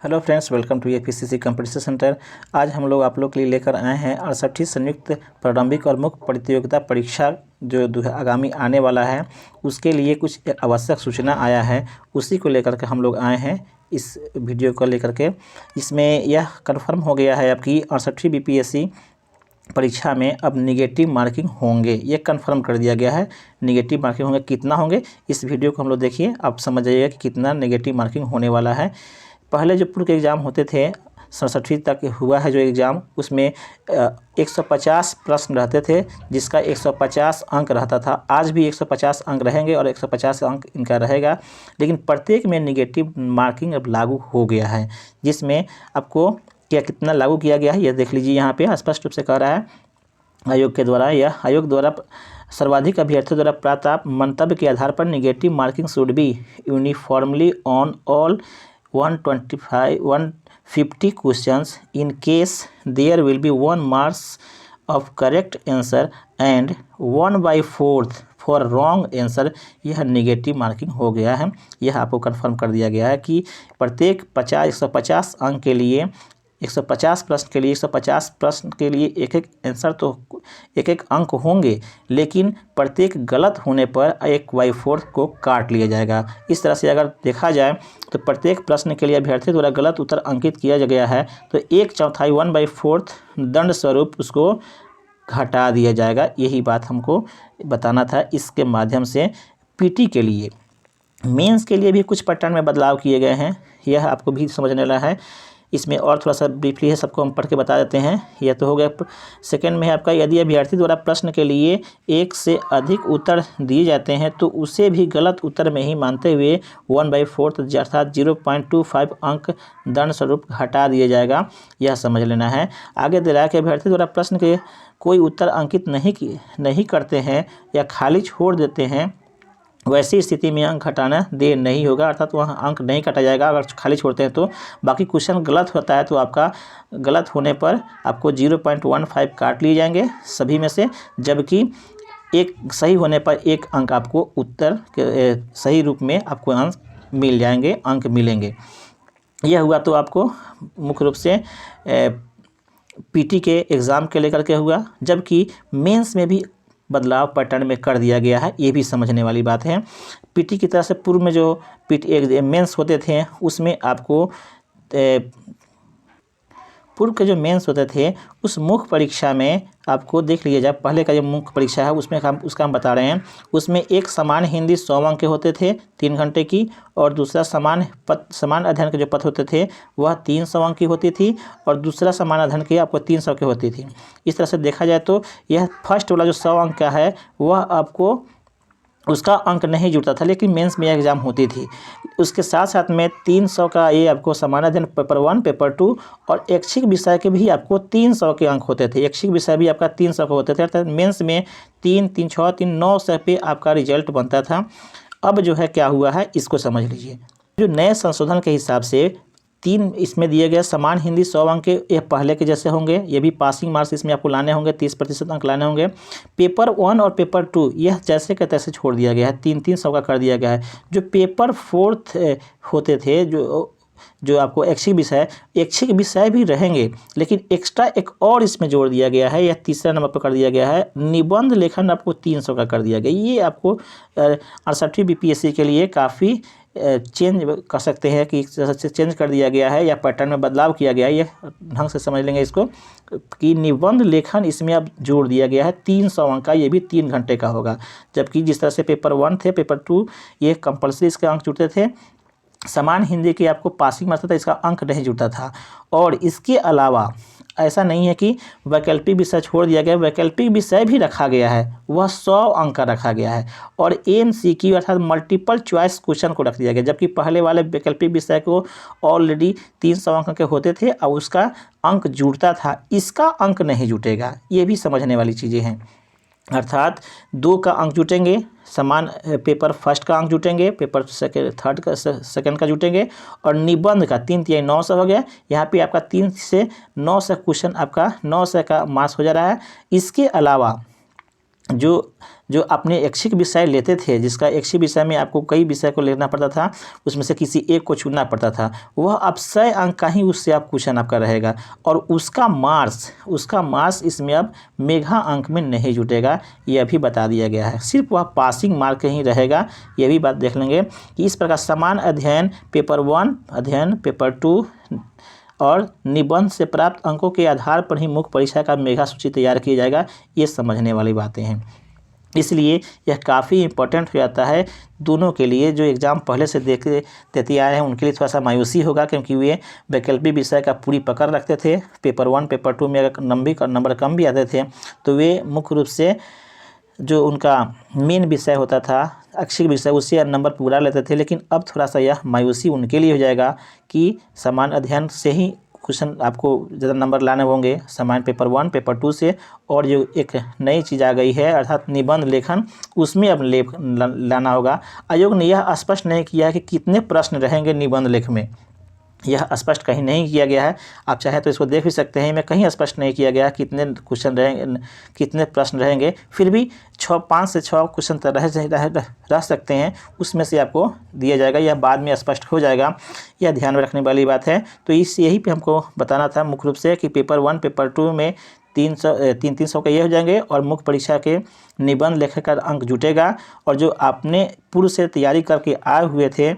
Hello friends, welcome to FPCC competition centre. आज हम लोग आप लोग के लिए लेकर आए हैं 68वीं संयुक्त प्रारंभिक और मुख्य प्रतियोगिता परीक्षा जो आगामी आने वाला है उसके लिए कुछ आवश्यक सूचना आया है, उसी को लेकर के हम लोग आए हैं इस वीडियो को लेकर के। इसमें यह कन्फर्म हो गया है आपकी 68वीं बीपीएससी परीक्षा में अब निगेटिव मार्किंग होंगे, ये कन्फर्म कर दिया गया है। निगेटिव मार्किंग होंगे, कितना होंगे इस वीडियो को हम लोग देखिए, आप समझ जाइएगा कि कितना नेगेटिव मार्किंग होने वाला है। पहले जो पूर्व के एग्ज़ाम होते थे 67वीं तक हुआ है जो एग्ज़ाम, उसमें 150 प्रश्न रहते थे जिसका 150 अंक रहता था। आज भी 150 अंक रहेंगे और 150 अंक इनका रहेगा, लेकिन प्रत्येक में निगेटिव मार्किंग अब लागू हो गया है। जिसमें आपको कितना लागू किया गया है यह देख लीजिए, यहाँ पे स्पष्ट रूप से कह रहा है आयोग के द्वारा, यह आयोग द्वारा सर्वाधिक अभ्यर्थियों द्वारा प्राप्त मंतव्य के आधार पर negative marking should be uniformly on all 150 questions in case there will be 1 marks of correct answer and 1/4 for wrong answer। यह नेगेटिव मार्किंग हो गया है। यह आपको कंफर्म कर दिया गया है कि प्रत्येक 150 अंक के लिए 150 प्रश्न के लिए 150 प्रश्न के लिए एक एक आंसर तो एक अंक होंगे, लेकिन प्रत्येक गलत होने पर 1/4 को काट लिया जाएगा। इस तरह से अगर देखा जाए तो प्रत्येक प्रश्न के लिए अभ्यर्थी द्वारा गलत उत्तर अंकित किया गया है तो 1/4 1/4 दंड स्वरूप उसको घटा दिया जाएगा। यही बात हमको बताना था इसके माध्यम से। पीटी के लिए, मेंस के लिए भी कुछ पैटर्न में बदलाव किए गए हैं, यह आपको भी समझने वाला है। इसमें और थोड़ा सा ब्रीफली है, सबको हम पढ़ के बता देते हैं। यह तो हो गया। सेकंड में है आपका, यदि अभ्यर्थी द्वारा प्रश्न के लिए एक से अधिक उत्तर दिए जाते हैं तो उसे भी गलत उत्तर में ही मानते हुए 1/4 अर्थात 0.25 अंक दंड स्वरूप हटा दिया जाएगा। यह समझ लेना है। आगे दे रहा है कि अभ्यर्थी द्वारा प्रश्न के कोई उत्तर अंकित नहीं करते हैं या खाली छोड़ देते हैं, वैसी स्थिति में अंक घटाना देर नहीं होगा, अर्थात वह अंक नहीं काटा जाएगा अगर खाली छोड़ते हैं तो। बाकी क्वेश्चन गलत होता है तो आपका गलत होने पर आपको 0.15 काट लिए जाएंगे सभी में से, जबकि एक सही होने पर एक अंक आपको उत्तर के सही रूप में आपको अंक मिल जाएंगे, अंक मिलेंगे। यह हुआ तो आपको मुख्य रूप से पीटी के एग्ज़ाम के लेकर के हुआ, जबकि मेंस में भी बदलाव पैटर्न में कर दिया गया है, ये भी समझने वाली बात है। पीटी की तरह से पूर्व में जो पीटी मेंस होते थे उसमें आपको पूर्व के जो मेंस होते थे उस मुख्य परीक्षा में आपको देख लीजिए, जब पहले का जो मुख्य परीक्षा है उसमें उसका हम बता रहे हैं, उसमें एक समान हिंदी 100 अंक के होते थे 3 घंटे की, और दूसरा समान अध्ययन के जो पद होते थे वह 300 अंक की होती थी, और दूसरा समान अध्ययन की आपको 300 की होती थी। इस तरह से देखा जाए तो यह फर्स्ट वाला जो 100 अंक का है वह आपको उसका अंक नहीं जुड़ता था, लेकिन मेंस में एग्ज़ाम होती थी। उसके साथ साथ में 300 का ये आपको समान अध्ययन पेपर 1 पेपर 2 और ऐच्छिक विषय के भी आपको 300 के अंक होते थे। ऐच्छिक विषय भी आपका 300 के होते थे, अर्थात मेंस में 3 3 6 3 900 पे आपका रिजल्ट बनता था। अब जो है क्या हुआ है इसको समझ लीजिए। जो नए संशोधन के हिसाब से 3 इसमें दिए गए समान हिंदी 100 अंक के, ये पहले के जैसे होंगे, ये भी पासिंग मार्क्स इसमें आपको लाने होंगे, 30% अंक लाने होंगे। पेपर 1 और पेपर 2 यह जैसे के तैसे छोड़ दिया गया है, 300 का कर दिया गया है। जो पेपर 4 होते थे, जो आपको ऐच्छिक विषय भी रहेंगे, लेकिन एक्स्ट्रा एक और इसमें जोड़ दिया गया है, यह तीसरा नंबर पर कर दिया गया है। निबंध लेखन आपको 300 का कर दिया गया। ये आपको 68वीं बीपीएससी के लिए काफ़ी चेंज कर सकते हैं कि चेंज कर दिया गया है या पैटर्न में बदलाव किया गया है। ये ढंग से समझ लेंगे इसको कि निबंध लेखन इसमें अब जोड़ दिया गया है 300 अंक का, ये भी 3 घंटे का होगा। जबकि जिस तरह से पेपर 1 थे, पेपर 2 ये कंपल्सरी इसके अंक जुड़ते थे। समान हिंदी की आपको पासिंग मार्क्स था, इसका अंक नहीं जुड़ता था। और इसके अलावा ऐसा नहीं है कि वैकल्पिक विषय छोड़ दिया गया, वैकल्पिक विषय भी रखा गया है, वह 100 अंक का रखा गया है। और एमसीक्यू अर्थात मल्टीपल चॉइस क्वेश्चन को रख दिया गया, जबकि पहले वाले वैकल्पिक विषय को ऑलरेडी 300 अंक के होते थे और उसका अंक जुड़ता था, इसका अंक नहीं जुटेगा। ये भी समझने वाली चीज़ें हैं। अर्थात 2 का अंक जुटेंगे, समान पेपर फर्स्ट का अंक जुटेंगे, पेपर सेकंड का जुटेंगे, और निबंध का 3 3 900 हो गया। यहाँ पे आपका 3 से 900 क्वेश्चन आपका 900 का मार्क्स हो जा रहा है। इसके अलावा जो जो अपने ऐच्छिक विषय लेते थे, जिसका ऐच्छिक विषय में आपको कई विषय को लेना पड़ता था, उसमें से किसी एक को चुनना पड़ता था, वह अब 100 अंक का ही उससे आप क्वेश्चन आपका रहेगा और उसका मार्क्स इसमें अब मेगा अंक में नहीं जुटेगा। यह भी बता दिया गया है, सिर्फ वह पासिंग मार्क ही रहेगा। यह भी बात देख लेंगे कि इस प्रकार समान अध्ययन पेपर 1 अध्ययन पेपर 2 और निबंध से प्राप्त अंकों के आधार पर ही मुख्य परीक्षा का मेगा सूची तैयार किया जाएगा। ये समझने वाली बातें हैं, इसलिए यह काफ़ी इम्पोर्टेंट हो जाता है दोनों के लिए। जो एग्ज़ाम पहले से देते आए हैं उनके लिए थोड़ा सा मायूसी होगा, क्योंकि वे वैकल्पिक विषय का पूरी पकड़ रखते थे। पेपर 1 पेपर 2 में अगर नंबर कम भी आते थे तो वे मुख्य रूप से जो उनका मेन विषय होता था ऐच्छिक विषय, उससे नंबर पूरा लेते थे। लेकिन अब थोड़ा सा यह मायूसी उनके लिए हो जाएगा कि समान अध्ययन से ही क्वेश्चन आपको ज़्यादा नंबर लाने होंगे, समान पेपर 1 पेपर 2 से। और जो एक नई चीज़ आ गई है अर्थात निबंध लेखन, उसमें अब लाना होगा। आयोग ने यह स्पष्ट नहीं किया है कि कितने प्रश्न रहेंगे निबंध लेख में, यह स्पष्ट कहीं नहीं किया गया है। आप चाहे तो इसको देख भी सकते हैं, मैं कहीं स्पष्ट नहीं किया गया कितने क्वेश्चन रहेंगे, कितने प्रश्न रहेंगे। फिर भी 5 से 6 क्वेश्चन तो रह सकते हैं, उसमें से आपको दिया जाएगा। यह बाद में स्पष्ट हो जाएगा, यह ध्यान में रखने वाली बात है। तो यही पे हमको बताना था मुख्य रूप से कि पेपर 1 पेपर 2 में 300 का ये हो जाएंगे और मुख्य परीक्षा के निबंध लेखक का अंक जुटेगा। और जो आपने पूर्व से तैयारी करके आए हुए थे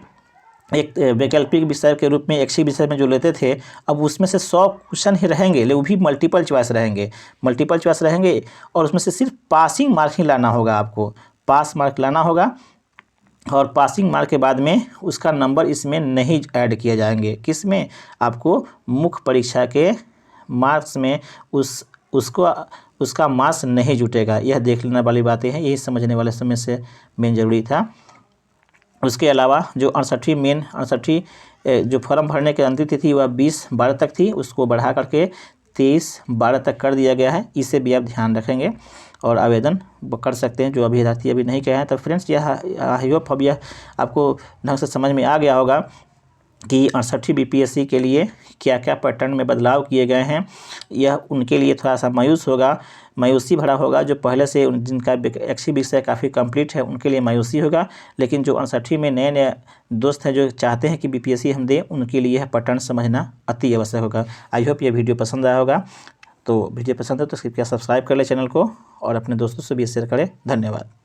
एक वैकल्पिक विषय के रूप में ऐच्छिक विषय में जो लेते थे, अब उसमें से 100 क्वेश्चन ही रहेंगे, लेकिन वो भी मल्टीपल चॉइस रहेंगे और उसमें से सिर्फ पासिंग मार्क ही लाना होगा। आपको पास मार्क लाना होगा और पासिंग मार्क के बाद में उसका नंबर इसमें नहीं ऐड किए जाएंगे। किस में? आपको मुख्य परीक्षा के मार्क्स में उसका मार्क्स नहीं जुटेगा। यह देख लेने वाली बातें हैं, यही समझने वाले समय से मेन जरूरी था। उसके अलावा जो 68 जो फॉर्म भरने की अंतिम तिथि वह 20/12 तक थी, उसको बढ़ा करके 23/12 तक कर दिया गया है। इसे भी आप ध्यान रखेंगे और आवेदन कर सकते हैं जो अभ्यर्थी अभी नहीं किए हैं। तो फ्रेंड्स, यह आई होप अब यह आपको ढंग से समझ में आ गया होगा कि 68वीं बीपीएससी के लिए क्या क्या पैटर्न में बदलाव किए गए हैं। यह उनके लिए थोड़ा सा मायूसी भरा होगा जो पहले से जिनका ऐच्छिक विषय काफ़ी कंप्लीट है, उनके लिए मायूसी होगा। लेकिन जो 68 में नए दोस्त हैं जो चाहते हैं कि बीपीएससी हम दें, उनके लिए यह पैटर्न समझना अति आवश्यक होगा। आई होप यह वीडियो पसंद आया होगा। तो वीडियो पसंद है तो कृपया सब्सक्राइब कर लें चैनल को और अपने दोस्तों से भी शेयर करें। धन्यवाद।